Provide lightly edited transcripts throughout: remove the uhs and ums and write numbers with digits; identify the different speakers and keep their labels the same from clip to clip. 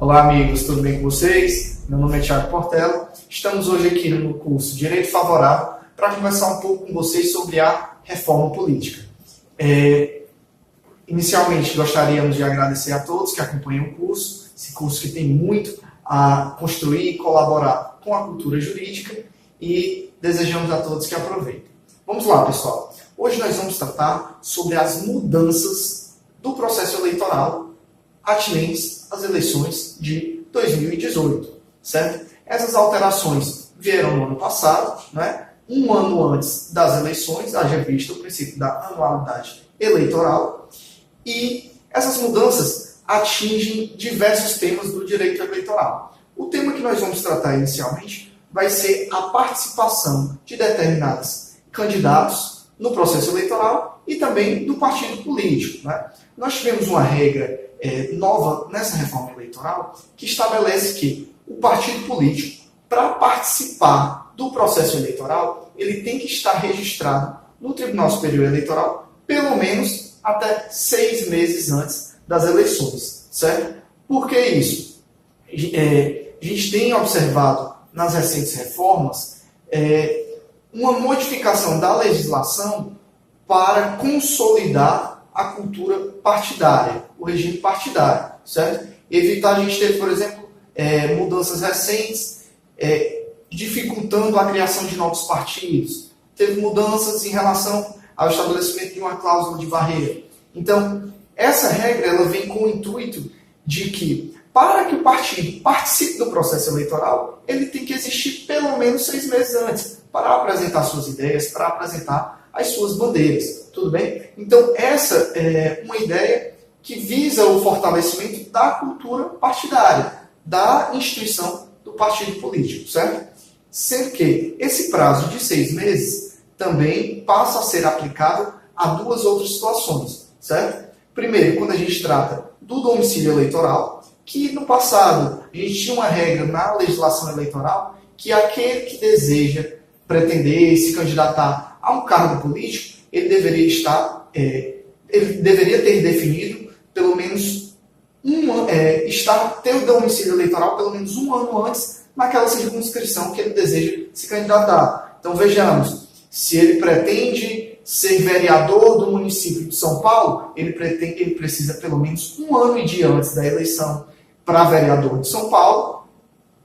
Speaker 1: Olá, amigos, tudo bem com vocês? Meu nome é Thiago Portela. Estamos hoje aqui no curso Direito Favorável para conversar um pouco com vocês sobre a reforma política. Inicialmente, gostaríamos de agradecer a todos que acompanham o curso, esse curso que tem muito a construir e colaborar com a cultura jurídica, e desejamos a todos que aproveitem. Vamos lá, pessoal. Hoje nós vamos tratar sobre as mudanças do processo eleitoral atinentes às eleições de 2018, certo? Essas alterações vieram no ano passado, né? Um ano antes das eleições, haja vista o princípio da anualidade eleitoral, e essas mudanças atingem diversos temas do direito eleitoral. O tema que nós vamos tratar inicialmente vai ser a participação de determinados candidatos no processo eleitoral e também do partido político, né? Nós tivemos uma regra nova nessa reforma eleitoral que estabelece que o partido político, para participar do processo eleitoral, ele tem que estar registrado no Tribunal Superior Eleitoral pelo menos até 6 meses antes das eleições, certo? Por que isso? A gente tem observado nas recentes reformas uma modificação da legislação para consolidar a cultura partidária, o regime partidário, certo? Evitar, a gente teve, por exemplo, mudanças recentes, dificultando a criação de novos partidos. Teve mudanças em relação ao estabelecimento de uma cláusula de barreira. Então, essa regra ela vem com o intuito de que, para que o partido participe do processo eleitoral, ele tem que existir pelo menos 6 meses antes, para apresentar suas ideias, para apresentar as suas bandeiras. Tudo bem? Então, essa é uma ideia que visa o fortalecimento da cultura partidária, da instituição do partido político, certo? Sendo que esse prazo de 6 meses também passa a ser aplicável a 2 outras situações, certo? Primeiro, quando a gente trata do domicílio eleitoral, que no passado a gente tinha uma regra na legislação eleitoral que aquele que deseja pretender se candidatar a um cargo político, ele deveria ter definido pelo menos ter o domicílio eleitoral pelo menos 1 ano antes naquela circunscrição que ele deseja se candidatar. Então vejamos, se ele pretende ser vereador do município de São Paulo, ele precisa pelo menos 1 ano e dia antes da eleição para vereador de São Paulo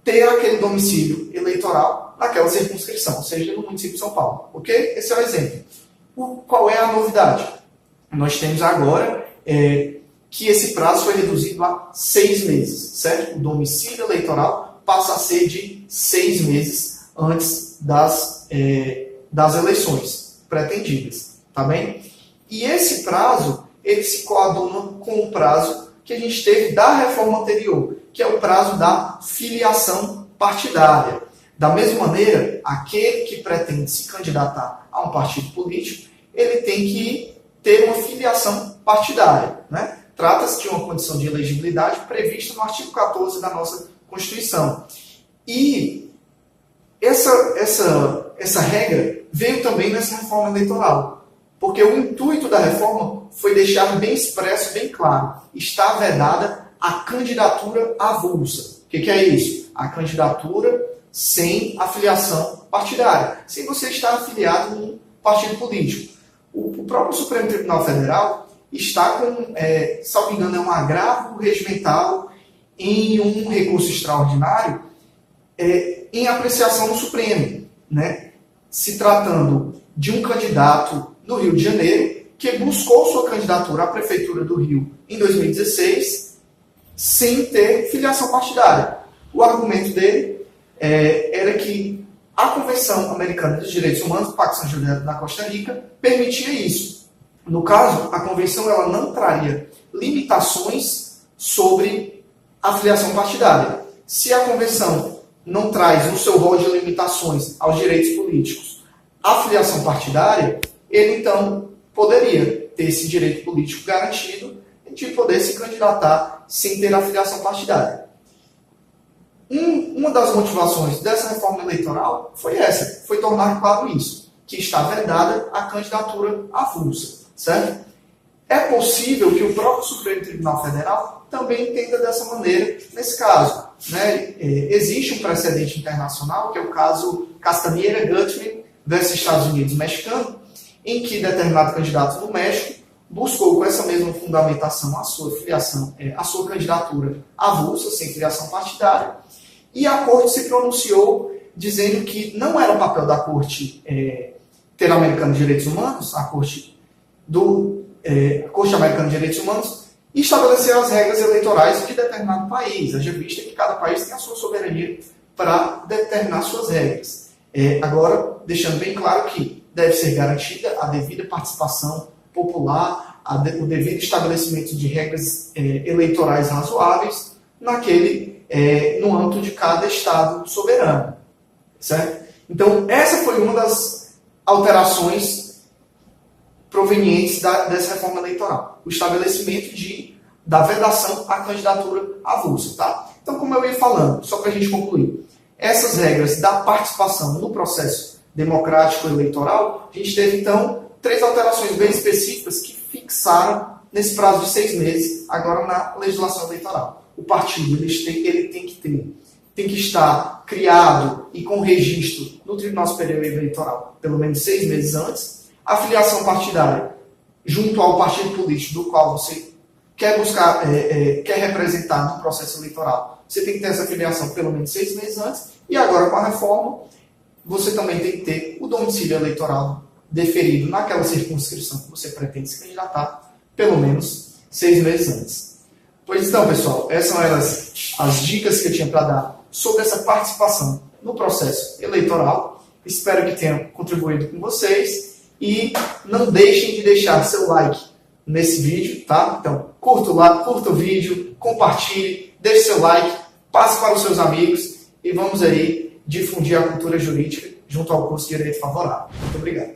Speaker 1: ter aquele domicílio eleitoral naquela circunscrição, ou seja, no município de São Paulo. Ok? Esse é o exemplo. Qual é a novidade? Nós temos agora que esse prazo foi reduzido a 6 meses, certo? O domicílio eleitoral passa a ser de 6 meses antes das eleições pretendidas, tá bem? E esse prazo, ele se coaduna com o prazo que a gente teve da reforma anterior, que é o prazo da filiação partidária. Da mesma maneira, aquele que pretende se candidatar a um partido político, ele tem que ter uma filiação partidária, né? Trata-se de uma condição de elegibilidade prevista no artigo 14 da nossa Constituição. E essa regra veio também nessa reforma eleitoral, porque o intuito da reforma foi deixar bem expresso, bem claro, está vedada a candidatura avulsa. O que é isso? A candidatura sem afiliação partidária, sem você estar afiliado a um partido político. O próprio Supremo Tribunal Federal está com, salvo engano, é um agravo regimental em um recurso extraordinário em apreciação do Supremo, né? Se tratando de um candidato no Rio de Janeiro que buscou sua candidatura à Prefeitura do Rio em 2016 sem ter filiação partidária. O argumento dele era que a Convenção Americana dos Direitos Humanos, do Pacto São José da Costa Rica, permitia isso. No caso, a Convenção ela não traria limitações sobre a filiação partidária. Se a Convenção não traz no seu rol de limitações aos direitos políticos a filiação partidária, ele então poderia ter esse direito político garantido de poder se candidatar sem ter a filiação partidária. Uma das motivações dessa reforma eleitoral foi tornar claro isso, que está vedada a candidatura avulsa, certo? É possível que o próprio Supremo Tribunal Federal também entenda dessa maneira nesse caso. Né? Existe um precedente internacional, que é o caso Castañeda-Gutmann versus Estados Unidos mexicano, em que determinado candidato no México buscou com essa mesma fundamentação a sua filiação, a sua candidatura avulsa, sem filiação partidária, e a Corte se pronunciou dizendo que não era o papel da Corte Interamericana de Direitos Humanos, a Corte Americana de Direitos Humanos, estabelecer as regras eleitorais de determinado país, haja vista que cada país tem a sua soberania para determinar suas regras. Agora, deixando bem claro que deve ser garantida a devida participação popular, o devido estabelecimento de regras eleitorais razoáveis no âmbito de cada Estado soberano. Certo? Então, essa foi uma das alterações provenientes dessa reforma eleitoral. O estabelecimento da vedação à candidatura avulsa. Tá? Então, como eu ia falando, só para a gente concluir, essas regras da participação no processo democrático eleitoral, a gente teve, então, 3 alterações bem específicas que fixaram nesse prazo de 6 meses, agora na legislação eleitoral. O partido ele tem que estar criado e com registro no Tribunal Superior Eleitoral pelo menos 6 meses antes. A filiação partidária junto ao partido político do qual você quer buscar, quer representar no processo eleitoral, você tem que ter essa filiação pelo menos 6 meses antes. E agora, com a reforma, você também tem que ter o domicílio eleitoral deferido naquela circunscrição que você pretende se candidatar pelo menos 6 meses antes. Pois então, pessoal, essas eram as dicas que eu tinha para dar sobre essa participação no processo eleitoral. Espero que tenha contribuído com vocês e não deixem de deixar seu like nesse vídeo, tá? Então, curta o vídeo, compartilhe, deixe seu like, passe para os seus amigos e vamos aí difundir a cultura jurídica junto ao curso de Direito Favorável. Muito obrigado.